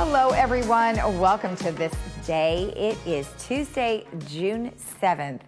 Hello, everyone. Welcome to This Day. It is Tuesday, June 7th,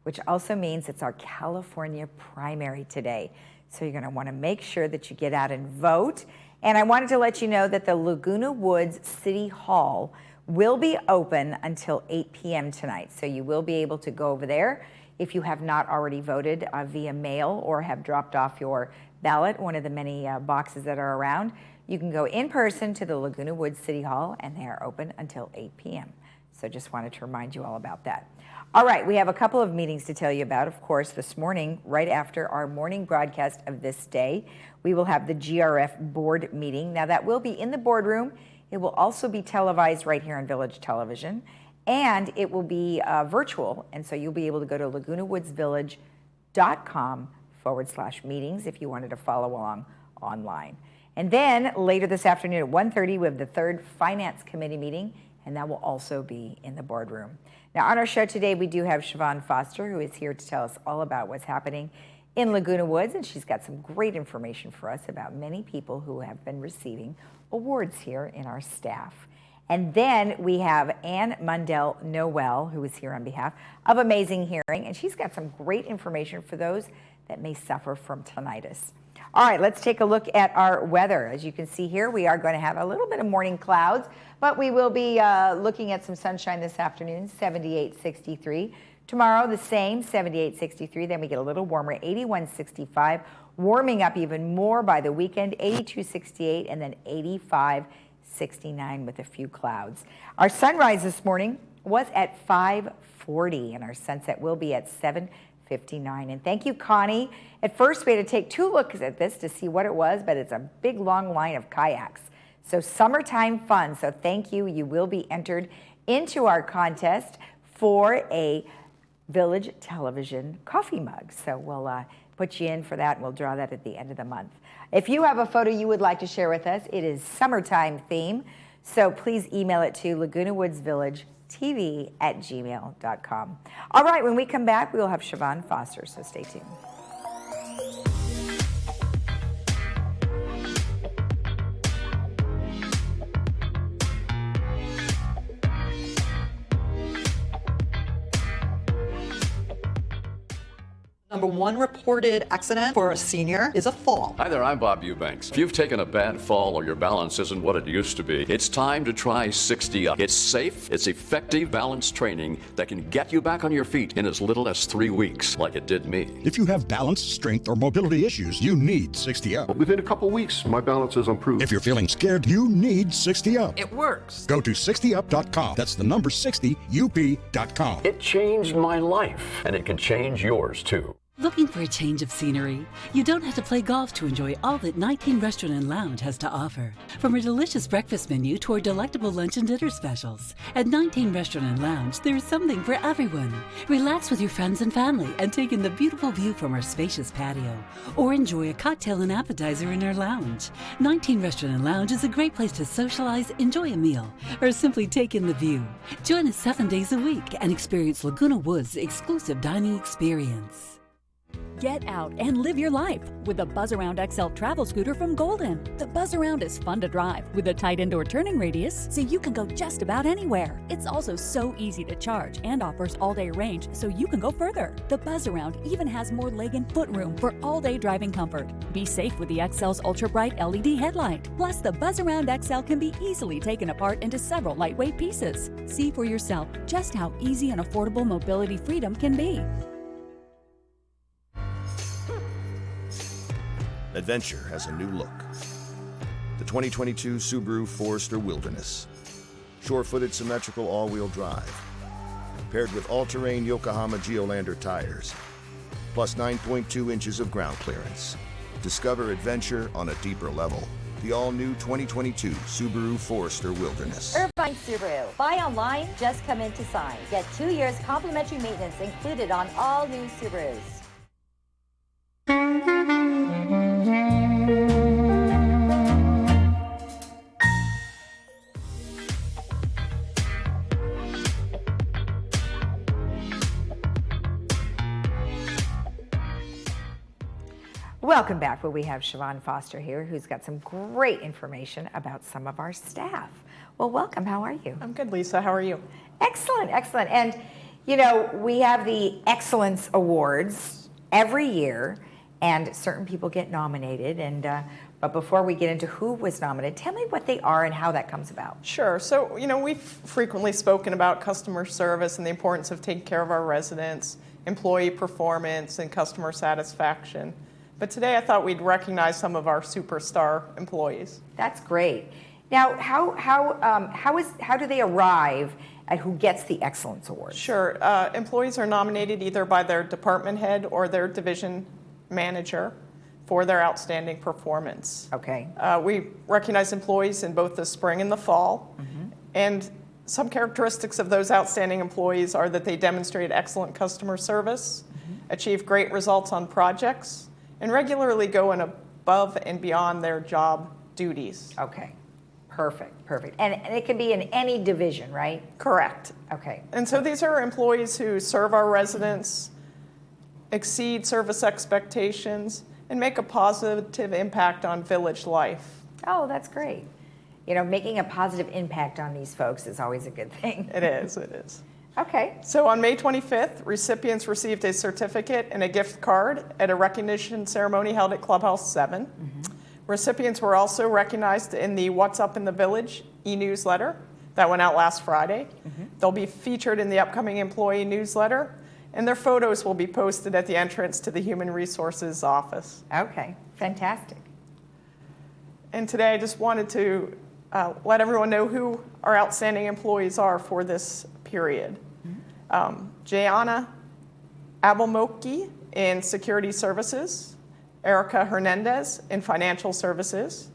which also means it's our California primary today. So you're going to want to make sure that you get out and vote. And I wanted to let you know that the Laguna Woods City Hall will be open until 8 p.m. tonight. So you will be able to go over there if you have not already voted via mail or have dropped off your ballot, one of the many boxes that are around. You can go in person to the Laguna Woods City Hall, and they are open until 8 p.m. So just wanted to remind you all about that. All right, we have a couple of meetings to tell you about. Of course, this morning, right after our morning broadcast of This Day, we will have the GRF board meeting. Now, that will be in the boardroom. It will also be televised right here on Village Television, and it will be virtual. And so you'll be able to go to lagunawoodsvillage.com/meetings if you wanted to follow along online. And then later this afternoon at 1:30, we have the third Finance Committee meeting, and that will also be in the boardroom. Now, on our show today, we do have Siobhan Foster, who is here to tell us all about what's happening in Laguna Woods, and she's got some great information for us about many people who have been receiving awards here in our staff. And then we have Ann Mundell Noel, who is here on behalf of Amazing Hearing, and she's got some great information for those that may suffer from tinnitus. All right, let's take a look at our weather. As you can see here, we are going to have a little bit of morning clouds, but we will be looking at some sunshine this afternoon, 78-63. Tomorrow, the same, 78-63. Then we get a little warmer, 81-65, warming up even more by the weekend, 82-68, and then 85-69 with a few clouds. Our sunrise this morning was at 5:40, and our sunset will be at 7:59. And thank you, Connie. At first, we had to take two looks at this to see what it was, but it's a big, long line of kayaks. So summertime fun. So thank you. You will be entered into our contest for a Village Television coffee mug. So we'll put you in for that, and we'll draw that at the end of the month. If you have a photo you would like to share with us, it is summertime theme. So please email it to lagunawoodsvillagetv@gmail.com. All right, when we come back, we will have Siobhan Foster, so stay tuned. Number one reported accident for a senior is a fall. Hi there, I'm Bob Eubanks. If you've taken a bad fall or your balance isn't what it used to be, it's time to try 60 Up. It's safe, it's effective balance training that can get you back on your feet in as little as 3 weeks, like it did me. If you have balance, strength, or mobility issues, you need 60 Up. Within a couple weeks, my balance has improved. If you're feeling scared, you need 60 Up. It works. Go to 60up.com. That's the number 60up.com. It changed my life, and it can change yours too. Looking for a change of scenery? You don't have to play golf to enjoy all that 19 Restaurant and Lounge has to offer. From a delicious breakfast menu to our delectable lunch and dinner specials. At 19 Restaurant and Lounge, there's something for everyone. Relax with your friends and family and take in the beautiful view from our spacious patio. Or enjoy a cocktail and appetizer in our lounge. 19 Restaurant and Lounge is a great place to socialize, enjoy a meal, or simply take in the view. Join us 7 days a week and experience Laguna Woods' exclusive dining experience. Get out and live your life with the Buzz Around XL travel scooter from Golden. The Buzz Around is fun to drive with a tight indoor turning radius so you can go just about anywhere. It's also so easy to charge and offers all-day range so you can go further. The Buzz Around even has more leg and foot room for all-day driving comfort. Be safe with the XL's ultra-bright LED headlight. Plus, the Buzz Around XL can be easily taken apart into several lightweight pieces. See for yourself just how easy and affordable mobility freedom can be. Adventure has a new look. The 2022 Subaru Forester Wilderness. Shore-footed symmetrical all-wheel drive. Paired with all-terrain Yokohama Geolander tires. Plus 9.2 inches of ground clearance. Discover adventure on a deeper level. The all-new 2022 Subaru Forester Wilderness. Irvine Subaru. Buy online, just come in to sign. Get 2 years complimentary maintenance included on all new Subarus. Welcome back. Well, we have Siobhan Foster here, who's got some great information about some of our staff. Well, welcome. How are you? I'm good, Lisa. How are you? Excellent, excellent. And, you know, we have the Excellence Awards every year, and certain people get nominated. And but before we get into who was nominated, tell me what they are and how that comes about. Sure. So, you know, we've frequently spoken about customer service and the importance of taking care of our residents, employee performance, and customer satisfaction. But today I thought we'd recognize some of our superstar employees. That's great. Now, how do they arrive at who gets the Excellence Award? Sure. Employees are nominated either by their department head or their division manager for their outstanding performance. Okay. We recognize employees in both the spring and the fall. And some characteristics of those outstanding employees are that they demonstrate excellent customer service, achieve great results on projects, and regularly go above and beyond their job duties. Okay. Perfect, perfect. And it can be in any division, right? Correct. Okay. And so these are employees who serve our residents, exceed service expectations, and make a positive impact on village life. Oh, that's great. You know, making a positive impact on these folks is always a good thing. It is, it is. Okay. So on May 25th, recipients received a certificate and a gift card at a recognition ceremony held at Clubhouse 7. Recipients were also recognized in the What's Up in the Village e-newsletter that went out last Friday. They'll be featured in the upcoming employee newsletter, and their photos will be posted at the entrance to the Human Resources office. Okay, fantastic. And today I just wanted to let everyone know who our outstanding employees are for this period. Jayana Abelmoki in Security Services, Erica Hernandez in Financial Services.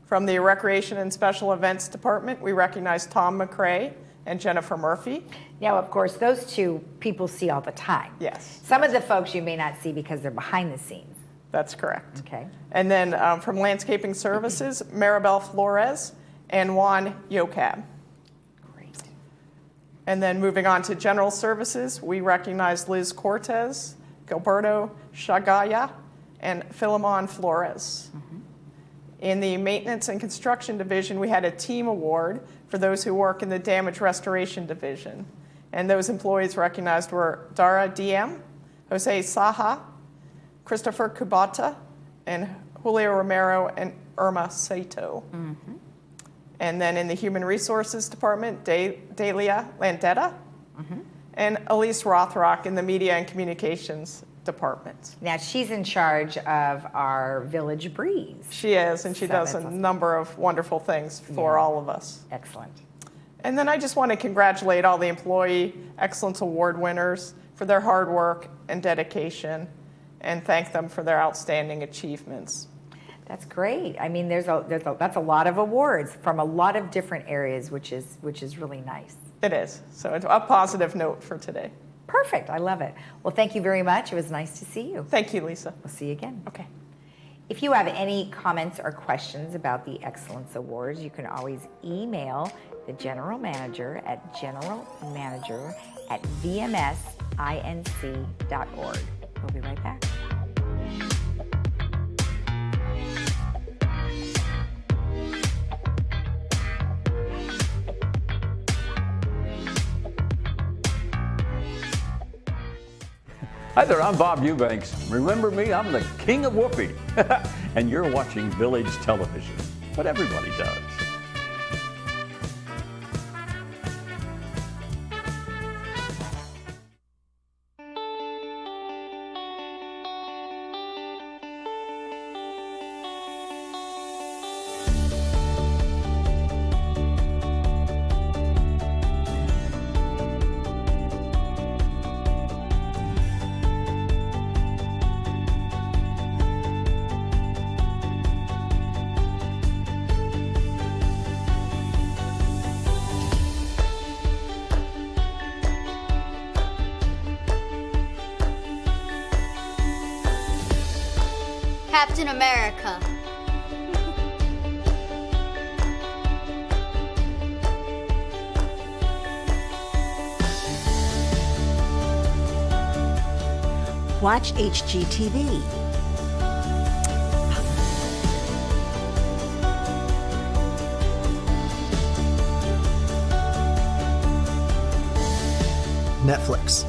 From the Recreation and Special Events Department, we recognize Tom McCrae and Jennifer Murphy. Now, of course, those two people see all the time. Yes. Some of the folks you may not see because they're behind the scenes. That's correct. Okay. And then from Landscaping Services, Maribel Flores and Juan Yocab. Great. And then moving on to General Services, we recognize Liz Cortez, Gilberto Chagaya, and Philemon Flores. In the Maintenance and Construction Division, we had a team award for those who work in the Damage Restoration Division. And those employees recognized were Dara Diem, Jose Saha, Christopher Kubata, and Julio Romero and Irma Sato. And then in the Human Resources Department, Delia Landetta, and Elise Rothrock in the Media and Communications Department. Now, she's in charge of our Village Breeze. She is, and she So does that's a awesome. number of wonderful things for all of us. Excellent. And then I just want to congratulate all the Employee Excellence Award winners for their hard work and dedication, and thank them for their outstanding achievements. That's great. I mean, that's a lot of awards from a lot of different areas, which is really nice. It is. So it's a positive note for today. Perfect. I love it. Well, thank you very much. It was nice to see you. Thank you, Lisa. We'll see you again. Okay. If you have any comments or questions about the Excellence Awards, you can always email the general manager at generalmanager@vmsinc.org. We'll be right back. Hi there, I'm Bob Eubanks. Remember me? I'm the king of whoopee. And you're watching Village Television. What everybody does. Captain America. Watch HGTV. Netflix.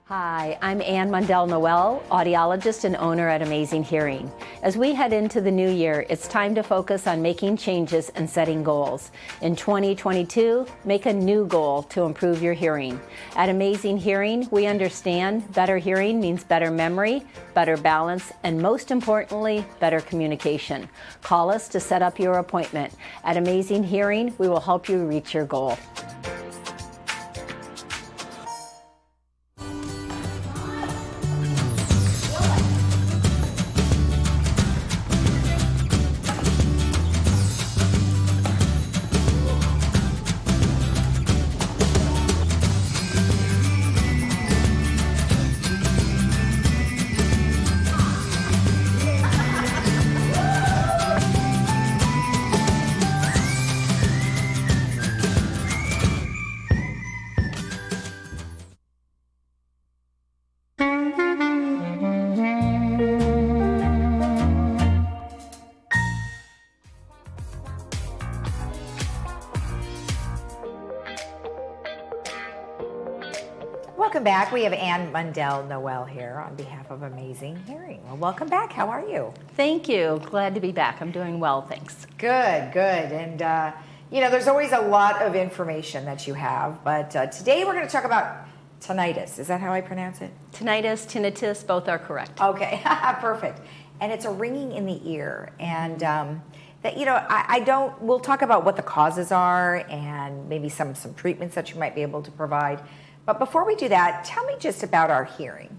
Hi, I'm Ann Mundell Noel, audiologist and owner at Amazing Hearing. As we head into the new year, it's time to focus on making changes and setting goals. In 2022, make a new goal to improve your hearing. At Amazing Hearing, we understand better hearing means better memory, better balance, and most importantly, better communication. Call us to set up your appointment. At Amazing Hearing, we will help you reach your goal. Welcome back. We have Ann Mundell Noel here on behalf of Amazing Hearing. Well, welcome back. How are you? Thank you. Glad to be back. I'm doing well, thanks. Good, good. And, you know, there's always a lot of information that you have, but today we're going to talk about tinnitus. Is that how I pronounce it? Tinnitus, tinnitus, both are correct. Okay, perfect. And it's a ringing in the ear. And, that, you know, we'll talk about what the causes are and maybe some treatments that you might be able to provide. But before we do that, tell me just about our hearing.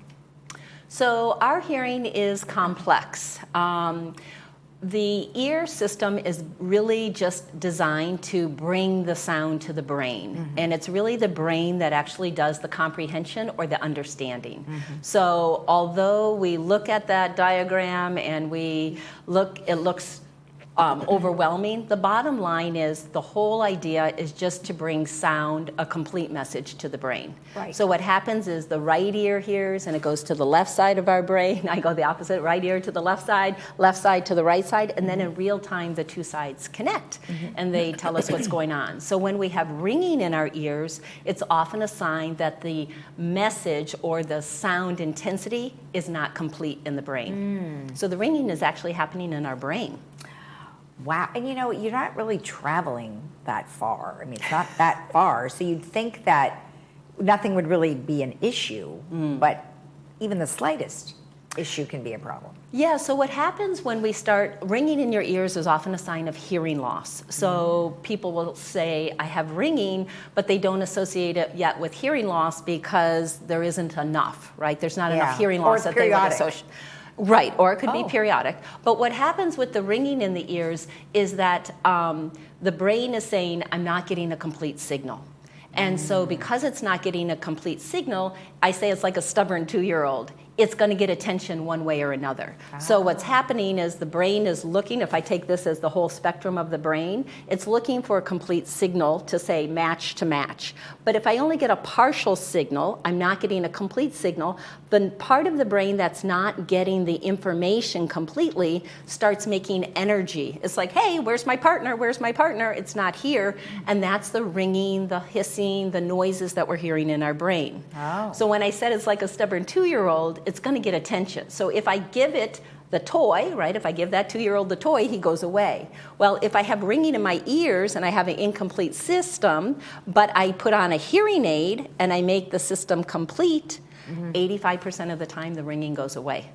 So our hearing is complex. The ear system is really just designed to bring the sound to the brain. Mm-hmm. And it's really the brain that actually does the comprehension or the understanding. Mm-hmm. So although we look at that diagram and it looks overwhelming, the bottom line is the whole idea is just to bring sound, a complete message to the brain. Right. So what happens is the right ear hears and it goes to the left side of our brain. I go the opposite, right ear to the left side to the right side, and then in real time the two sides connect and they tell us what's going on. So when we have ringing in our ears, it's often a sign that the message or the sound intensity is not complete in the brain. So the ringing is actually happening in our brain. Wow. And you know, you're not really traveling that far. I mean, it's not that far. So you'd think that nothing would really be an issue, but even the slightest issue can be a problem. Yeah, so what happens when we start ringing in your ears is often a sign of hearing loss. So people will say, I have ringing, but they don't associate it yet with hearing loss because there isn't enough, right? There's not enough hearing loss that they would associate. Right, or it could be periodic. But what happens with the ringing in the ears is that the brain is saying, I'm not getting a complete signal. And so because it's not getting a complete signal, I say it's like a stubborn 2-year-old. It's going to get attention one way or another. So what's happening is the brain is looking, if I take this as the whole spectrum of the brain, it's looking for a complete signal to say match to match. But if I only get a partial signal, I'm not getting a complete signal, the part of the brain that's not getting the information completely starts making energy. It's like, hey, where's my partner? Where's my partner? It's not here. And that's the ringing, the hissing, the noises that we're hearing in our brain. So when I said it's like a stubborn 2-year-old, it's going to get attention. So if I give it the toy, right, if I give that 2-year-old the toy, he goes away. Well, if I have ringing in my ears and I have an incomplete system, but I put on a hearing aid and I make the system complete, 85% of the time the ringing goes away.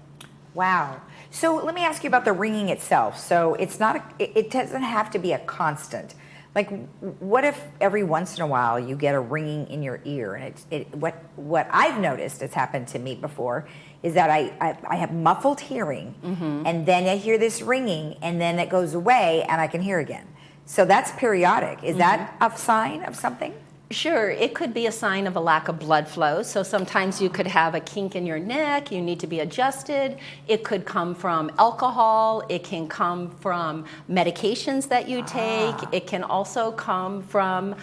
Wow. So let me ask you about the ringing itself. So it's not, it doesn't have to be a constant. Like, what if every once in a while you get a ringing in your ear? And what I've noticed, it's happened to me before, is that I have muffled hearing, and then I hear this ringing, and then it goes away, and I can hear again. So that's periodic. Is that a sign of something? Sure, it could be a sign of a lack of blood flow. So sometimes you could have a kink in your neck, you need to be adjusted. It could come from alcohol, it can come from medications that you take, it can also come from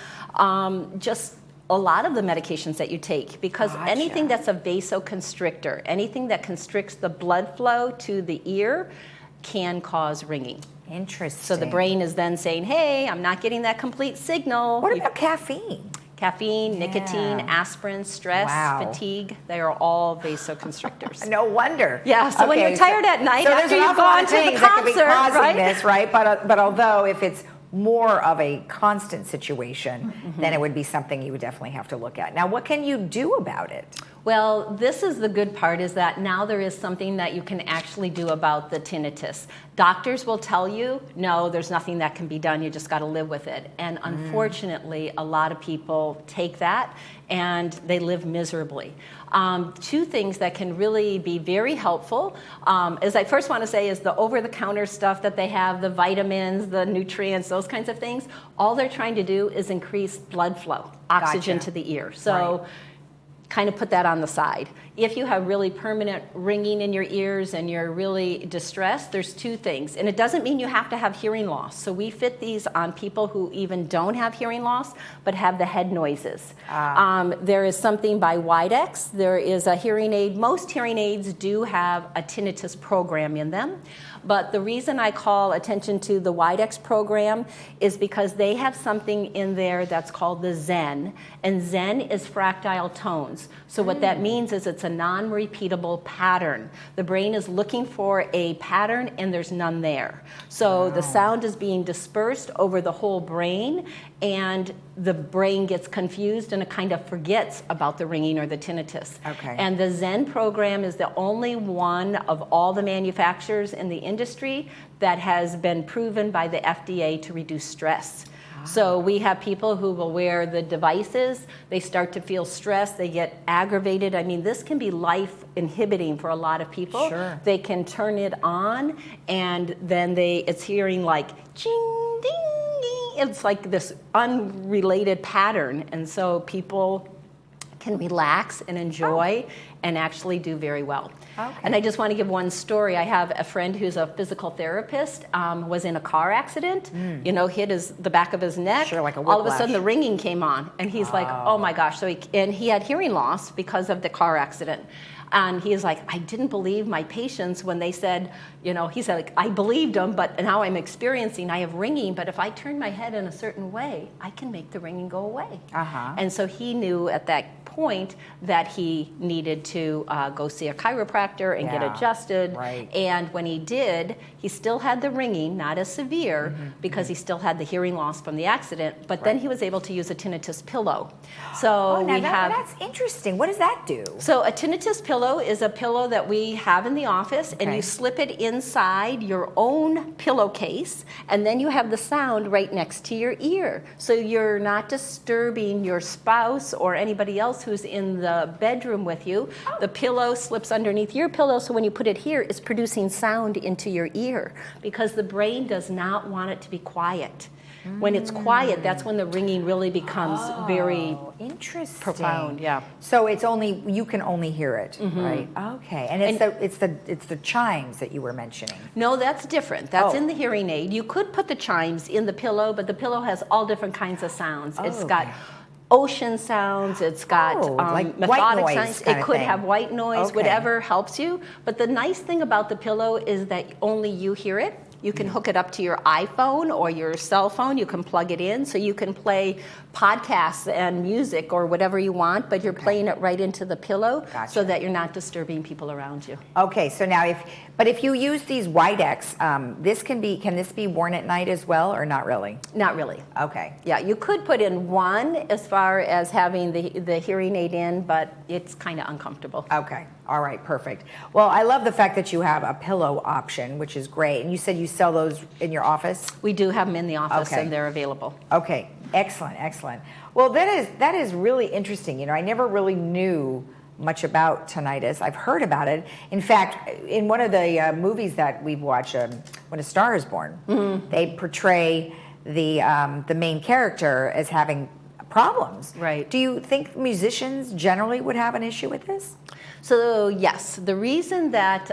just a lot of the medications that you take, because anything that's a vasoconstrictor, anything that constricts the blood flow to the ear can cause ringing. Interesting. So the brain is then saying, hey, I'm not getting that complete signal. What about caffeine? Caffeine, nicotine, aspirin, stress, fatigue, they are all vasoconstrictors. No wonder. Yeah, so when you're tired at night after you've gone to the concert, that could be causing right? this, right? But although if it's more of a constant situation, then it would be something you would definitely have to look at. Now, what can you do about it? Well, this is the good part, is that now there is something that you can actually do about the tinnitus. Doctors will tell you, no, there's nothing that can be done, you just got to live with it. And unfortunately, a lot of people take that and they live miserably. Two things that can really be very helpful, as I first want to say, is the over-the-counter stuff that they have, the vitamins, the nutrients, those kinds of things. All they're trying to do is increase blood flow, oxygen to the ear. So kind of put that on the side. If you have really permanent ringing in your ears and you're really distressed, there's two things. And it doesn't mean you have to have hearing loss. So we fit these on people who even don't have hearing loss, but have the head noises. There is something by Widex. There is a hearing aid. Most hearing aids do have a tinnitus program in them. But the reason I call attention to the Widex program is because they have something in there that's called the Zen. And Zen is fractile tones. So what that means is it's a non-repeatable pattern. The brain is looking for a pattern and there's none there. So the sound is being dispersed over the whole brain, and the brain gets confused and it kind of forgets about the ringing or the tinnitus. And the Zen program is the only one of all the manufacturers in the industry that has been proven by the FDA to reduce stress. So we have people who will wear the devices, they start to feel stressed, they get aggravated. I mean, this can be life inhibiting for a lot of people. They can turn it on and then it's hearing like ching, ding, ding. It's like this unrelated pattern. And so people can relax and enjoy and actually do very well. And I just want to give one story. I have a friend who's a physical therapist, was in a car accident, hit the back of his neck. Like a all of a sudden the ringing came on and he's like, oh my gosh. So he had hearing loss because of the car accident. And he's like, I didn't believe my patients when they said, he said, like, I believed them, but now I have ringing, but if I turn my head in a certain way, I can make the ringing go away. And so he knew at that point that he needed to go see a chiropractor and get adjusted. And when he did, he still had the ringing, not as severe, because he still had the hearing loss from the accident, but then he was able to use a tinnitus pillow. So that's interesting. What does that do? So a tinnitus pillow is a pillow that we have in the office, and you slip it inside your own pillowcase, and then you have the sound right next to your ear. So you're not disturbing your spouse or anybody else who's in the bedroom with you. The pillow slips underneath your pillow, so when you put it here, it's producing sound into your ear, because the brain does not want it to be quiet. When it's quiet, that's when the ringing really becomes very profound. So you can only hear it, right? Okay, and it's the chimes that you were mentioning. No, that's different. That's in the hearing aid. You could put the chimes in the pillow, but the pillow has all different kinds of sounds. It's got ocean sounds, it's got like methodic white noise sounds. kind It of could thing. have white noise, whatever helps you. But the nice thing about the pillow is that only you hear it. You can hook it up to your iPhone or your cell phone. You can plug it in, so you can play podcasts and music or whatever you want, but you're playing it right into the pillow so that you're not disturbing people around you. Okay, so now if you use these Widex, can this be worn at night as well, or not really? Not really. Okay. Yeah, you could put in one as far as having the hearing aid in, but it's kind of uncomfortable. Okay. All right, perfect. Well, I love the fact that you have a pillow option, which is great. And you said you sell those in your office? We do have them in the office, and they're available. Okay, excellent. Well, that is really interesting. I never really knew much about tinnitus. I've heard about it. In fact, in one of the movies that we've watched, When a Star is Born, they portray the main character as having problems. Right. Do you think musicians generally would have an issue with this? So yes, the reason that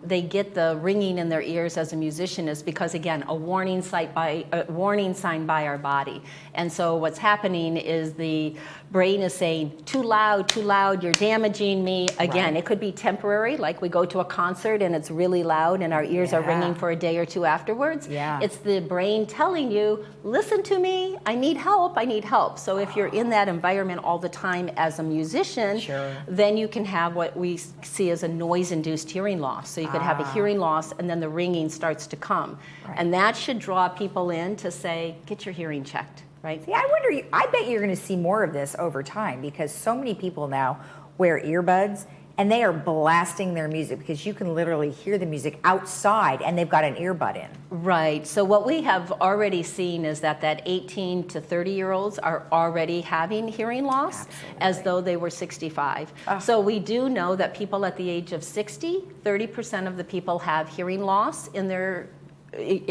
they get the ringing in their ears as a musician is because, again, a warning sign by our body. And so what's happening is the brain is saying, too loud, you're damaging me. Again, Right. it could be temporary, like we go to a concert and it's really loud and our ears are ringing for a day or two afterwards. Yeah. It's the brain telling you, listen to me, I need help, I need help. So if you're in that environment all the time as a musician, Sure. then you can have what we see as a noise-induced hearing loss. So you could have a hearing loss and then the ringing starts to come. Right. And that should draw people in to say, get your hearing checked, right? See, I bet you're going to see more of this over time because so many people now wear earbuds and they are blasting their music because you can literally hear the music outside and they've got an earbud in. Right. So what we have already seen is that 18 to 30-year-olds are already having hearing loss as though they were 65. So we do know that people at the age of 60, 30% of the people have hearing loss in their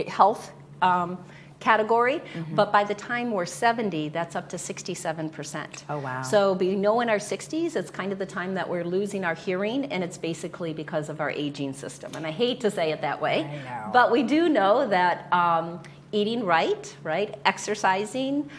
health category, but by the time we're 70, that's up to 67%. Oh, wow. So we know in our 60s, it's kind of the time that we're losing our hearing, and it's basically because of our aging system. And I hate to say it that way, I know. but we do know that eating right, exercising,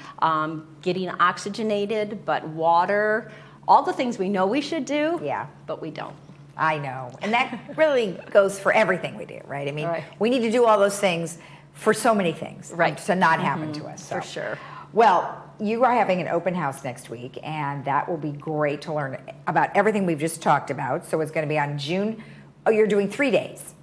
getting oxygenated, but water, all the things we know we should do, but we don't. I know. And that really goes for everything we do, right? I mean, Right. we need to do all those things for so many things to not happen to us. For sure. Well, you are having an open house next week, and that will be great to learn about everything we've just talked about. So it's going to be on June. Oh, you're doing 3 days.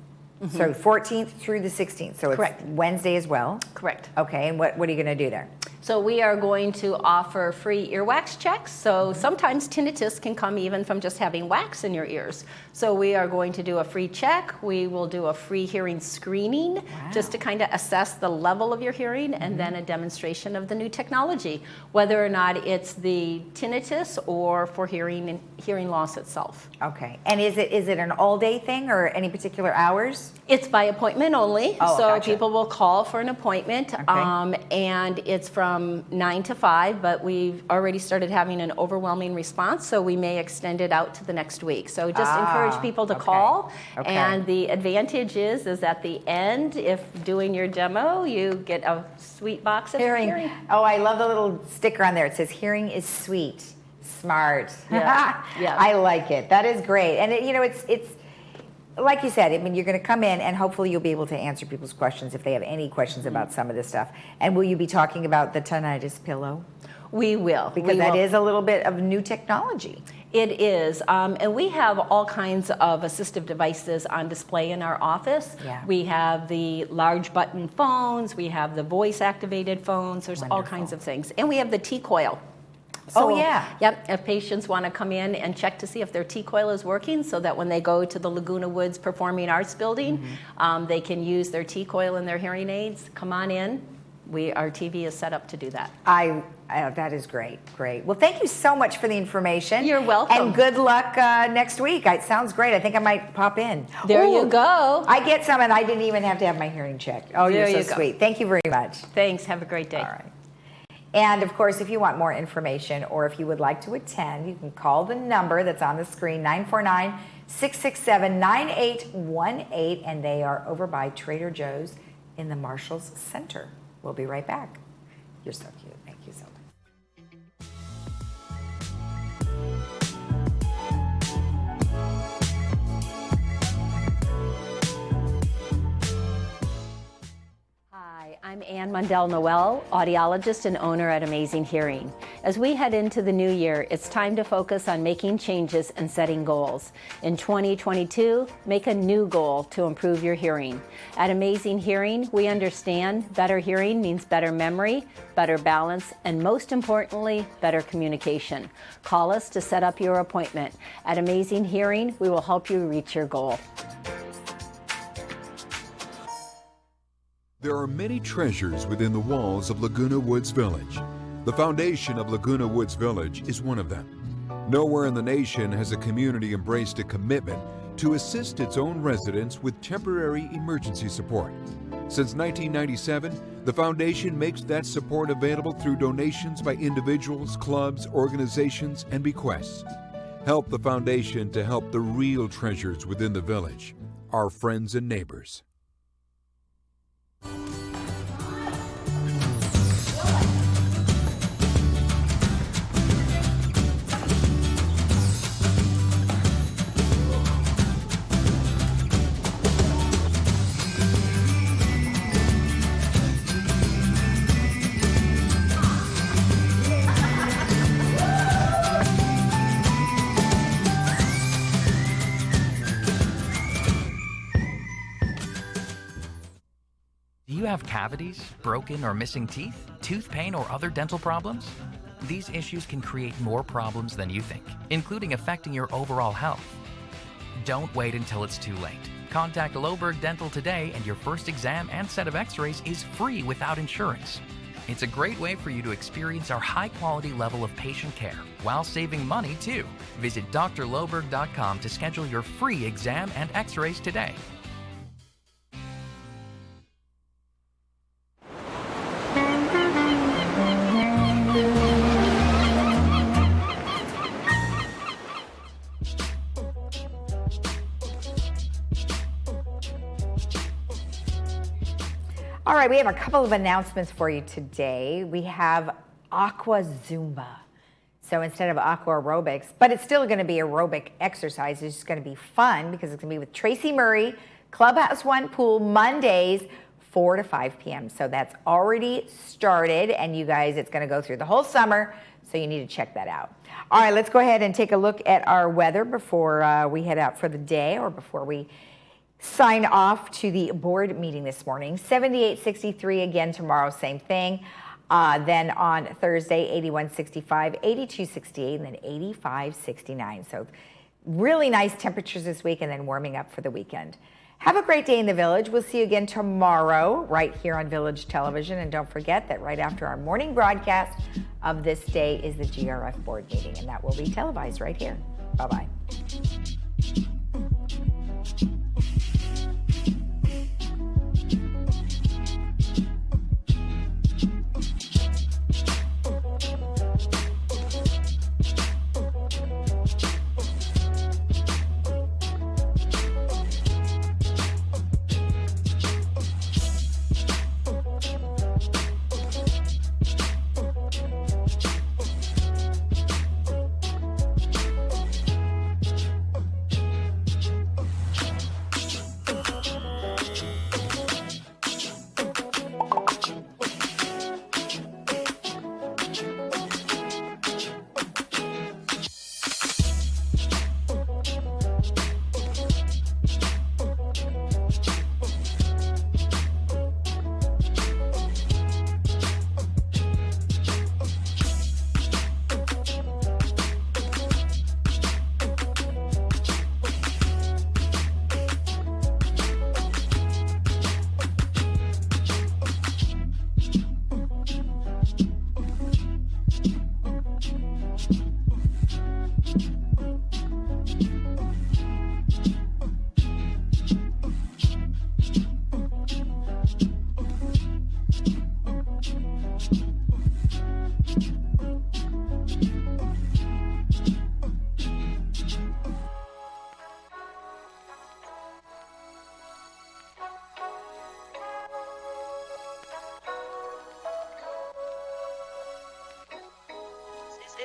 So 14th through the 16th. So it's Correct. Wednesday as well. Correct. Okay, and what are you going to do there? So we are going to offer free earwax checks. So sometimes tinnitus can come even from just having wax in your ears. So we are going to do a free check. We will do a free hearing screening just to kind of assess the level of your hearing, and then a demonstration of the new technology, whether or not it's the tinnitus or for hearing loss itself. Okay, and is it an all-day thing or any particular hours? It's by appointment only. Oh, so gotcha. people will call for an appointment, and it's from 9 to 5, but we've already started having an overwhelming response, so we may extend it out to the next week. So just encourage people to call, and the advantage is at the end, if doing your demo, you get a sweet box of hearing. Oh, I love the little sticker on there. It says, hearing is sweet, smart. Yeah. I like it. That is great. And it's like you said, I mean, you're going to come in and hopefully you'll be able to answer people's questions if they have any questions about some of this stuff. And will you be talking about the tinnitus pillow? We will. Because that is a little bit of new technology. It is, and we have all kinds of assistive devices on display in our office. Yeah. We have the large button phones, we have the voice activated phones, there's all kinds of things. And we have the T-coil. Oh, yeah. Yep, if patients want to come in and check to see if their T-coil is working so that when they go to the Laguna Woods Performing Arts Building, they can use their T-coil in their hearing aids. Come on in. Our TV is set up to do that. That is great. Well, thank you so much for the information. You're welcome. And good luck next week. It sounds great. I think I might pop in. There you go. I get some, and I didn't even have to have my hearing checked. Oh, There you're you so go. sweet. Thank you very much. Thanks. Have a great day. All right. And of course, if you want more information or if you would like to attend, you can call the number that's on the screen, 949-667-9818, and they are over by Trader Joe's in the Marshalls Center. We'll be right back. You're so cute. Thank you so much. Hi, I'm Ann Mundell-Noel, audiologist and owner at Amazing Hearing. As we head into the new year, it's time to focus on making changes and setting goals. In 2022, make a new goal to improve your hearing. At Amazing Hearing, we understand better hearing means better memory, better balance, and most importantly, better communication. Call us to set up your appointment. At Amazing Hearing, we will help you reach your goal. There are many treasures within the walls of Laguna Woods Village. The foundation of Laguna Woods Village is one of them. Nowhere in the nation has a community embraced a commitment to assist its own residents with temporary emergency support. Since 1997, the foundation makes that support available through donations by individuals, clubs, organizations, and bequests. Help the foundation to help the real treasures within the village, our friends and neighbors. Do you have cavities, broken or missing teeth, tooth pain, or other dental problems? These issues can create more problems than you think, including affecting your overall health. Don't wait until it's too late. Contact Loberg Dental today and your first exam and set of x-rays is free without insurance. It's a great way for you to experience our high-quality level of patient care while saving money too. Visit drloberg.com to schedule your free exam and x-rays today. All right, we have a couple of announcements for you today. We have Aqua Zumba. So instead of aqua aerobics, but it's still going to be aerobic exercise. It's just going to be fun because it's going to be with Tracy Murray, Clubhouse One Pool, Mondays, 4 to 5 p.m. So that's already started, and you guys, it's going to go through the whole summer, so you need to check that out. All right, let's go ahead and take a look at our weather before we head out for the day, or before we sign off to the board meeting this morning. 78-63 again tomorrow, same thing. Then on Thursday, 81-65, 82-68, and then 85-69. So really nice temperatures this week, and then warming up for the weekend. Have a great day in the Village. We'll see you again tomorrow right here on Village Television. And don't forget that right after our morning broadcast of This Day is the GRF board meeting, and that will be televised right here. Bye-bye.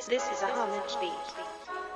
This is a homage beat.